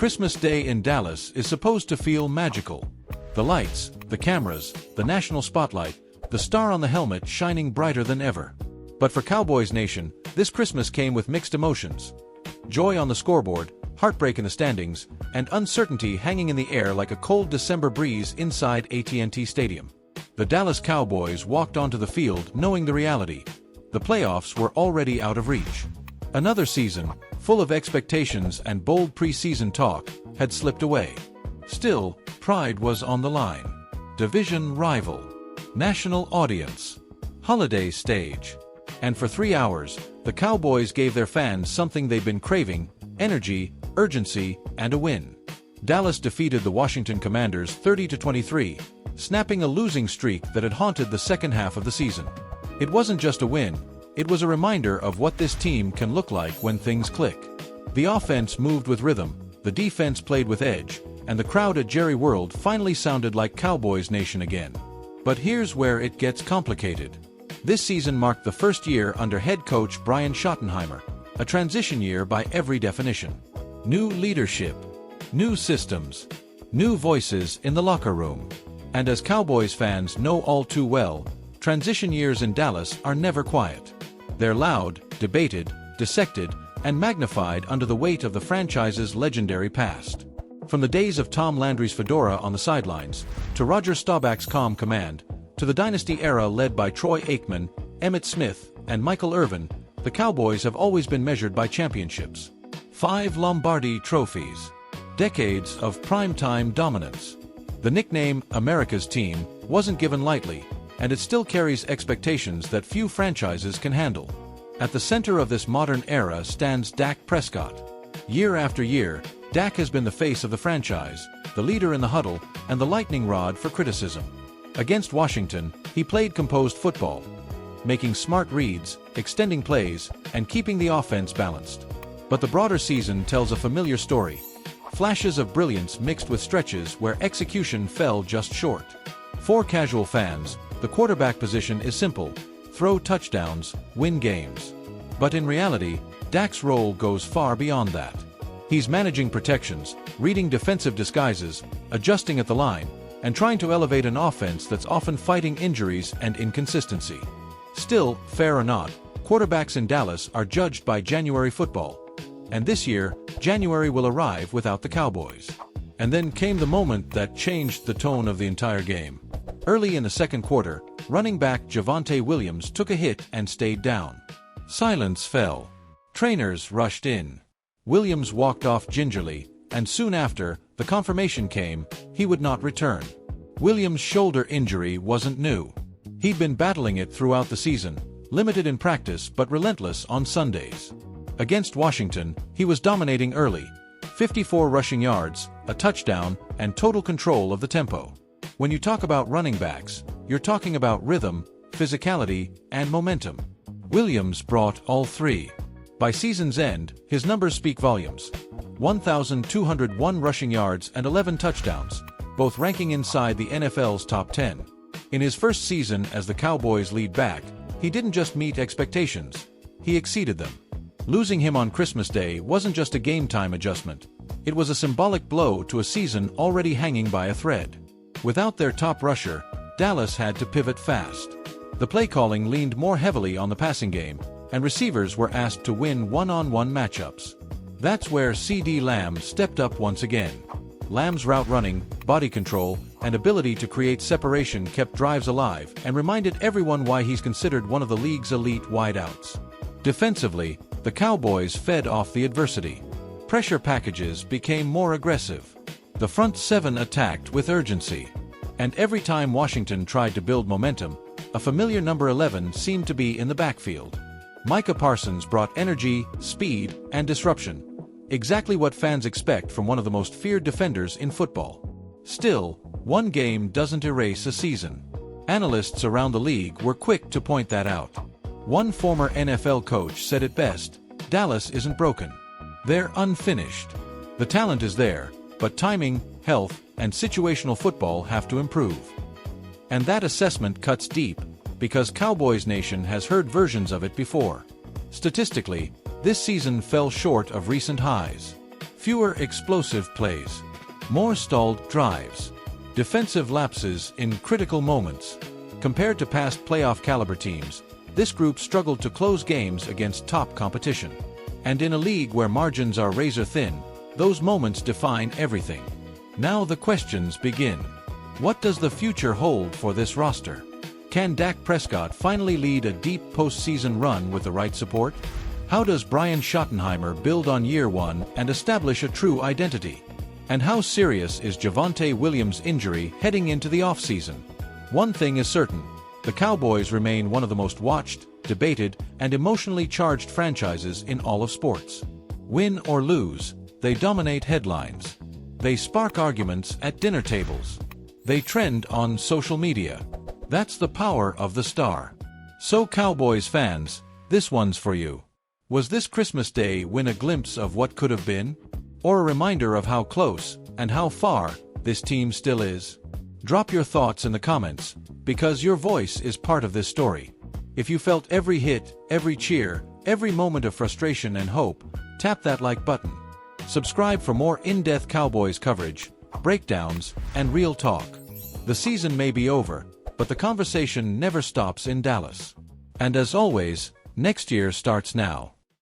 Christmas Day in Dallas is supposed to feel magical. The lights, the cameras, the national spotlight, the star on the helmet shining brighter than ever. But for Cowboys Nation, this Christmas came with mixed emotions. Joy on the scoreboard, heartbreak in the standings, and uncertainty hanging in the air like a cold December breeze inside AT&T Stadium. The Dallas Cowboys walked onto the field knowing the reality. The playoffs were already out of reach. Another season, full of expectations and bold preseason talk, had slipped away. Still, pride was on the line. Division rival, national audience, holiday stage. And for 3 hours, the Cowboys gave their fans something they've been craving: energy, urgency, and a win. Dallas defeated the Washington Commanders 30-23, snapping a losing streak that had haunted the second half of the season. It wasn't just a win, it was a reminder of what this team can look like when things click. The offense moved with rhythm, the defense played with edge, and the crowd at Jerry World finally sounded like Cowboys Nation again. But here's where it gets complicated. This season marked the first year under head coach Brian Schottenheimer, a transition year by every definition. New leadership, new systems, new voices in the locker room. And as Cowboys fans know all too well, transition years in Dallas are never quiet. They're loud, debated, dissected, and magnified under the weight of the franchise's legendary past. From the days of Tom Landry's fedora on the sidelines, to Roger Staubach's calm command, to the dynasty era led by Troy Aikman, Emmitt Smith, and Michael Irvin, the Cowboys have always been measured by championships. 5 Lombardi trophies. Decades of primetime dominance. The nickname America's Team wasn't given lightly, and it still carries expectations that few franchises can handle. At the center of this modern era stands Dak Prescott. Year after year, Dak has been the face of the franchise, the leader in the huddle, and the lightning rod for criticism. Against Washington, he played composed football, making smart reads, extending plays, and keeping the offense balanced. But the broader season tells a familiar story. Flashes of brilliance mixed with stretches where execution fell just short. For casual fans, the quarterback position is simple: throw touchdowns, win games. But in reality, Dak's role goes far beyond that. He's managing protections, reading defensive disguises, adjusting at the line, and trying to elevate an offense that's often fighting injuries and inconsistency. Still, fair or not, quarterbacks in Dallas are judged by January football. And this year, January will arrive without the Cowboys. And then came the moment that changed the tone of the entire game. Early in the second quarter, running back Javvante Williams took a hit and stayed down. Silence fell. Trainers rushed in. Williams walked off gingerly, and soon after, the confirmation came: he would not return. Williams' shoulder injury wasn't new. He'd been battling it throughout the season, limited in practice but relentless on Sundays. Against Washington, he was dominating early: 54 rushing yards, a touchdown, and total control of the tempo. When you talk about running backs, you're talking about rhythm, physicality, and momentum. Williams brought all three. By season's end, his numbers speak volumes: 1,201 rushing yards and 11 touchdowns, both ranking inside the NFL's top 10. In his first season as the Cowboys' lead back, he didn't just meet expectations, he exceeded them. Losing him on Christmas Day wasn't just a game-time adjustment. It was a symbolic blow to a season already hanging by a thread. Without their top rusher, Dallas had to pivot fast. The play calling leaned more heavily on the passing game, and receivers were asked to win one-on-one matchups. That's where CeeDee Lamb stepped up once again. Lamb's route running, body control, and ability to create separation kept drives alive and reminded everyone why he's considered one of the league's elite wideouts. Defensively, the Cowboys fed off the adversity. Pressure packages became more aggressive. The front seven attacked with urgency. And every time Washington tried to build momentum, a familiar number 11 seemed to be in the backfield. Micah Parsons brought energy, speed, and disruption. Exactly what fans expect from one of the most feared defenders in football. Still, one game doesn't erase a season. Analysts around the league were quick to point that out. One former NFL coach said it best: Dallas isn't broken. They're unfinished. The talent is there, but timing, health, and situational football have to improve. And that assessment cuts deep, because Cowboys Nation has heard versions of it before. Statistically, this season fell short of recent highs. Fewer explosive plays. More stalled drives. Defensive lapses in critical moments. Compared to past playoff-caliber teams, this group struggled to close games against top competition. And in a league where margins are razor-thin, those moments define everything. Now the questions begin. What does the future hold for this roster? Can Dak Prescott finally lead a deep postseason run with the right support? How does Brian Schottenheimer build on year one and establish a true identity? And how serious is Javvante Williams' injury heading into the offseason? One thing is certain, the Cowboys remain one of the most watched, debated, and emotionally charged franchises in all of sports. Win or lose, they dominate headlines. They spark arguments at dinner tables. They trend on social media. That's the power of the star. So Cowboys fans, this one's for you. Was this Christmas Day win a glimpse of what could have been? Or a reminder of how close, and how far, this team still is? Drop your thoughts in the comments, because your voice is part of this story. If you felt every hit, every cheer, every moment of frustration and hope, tap that like button. Subscribe for more in-depth Cowboys coverage, breakdowns, and real talk. The season may be over, but the conversation never stops in Dallas. And as always, next year starts now.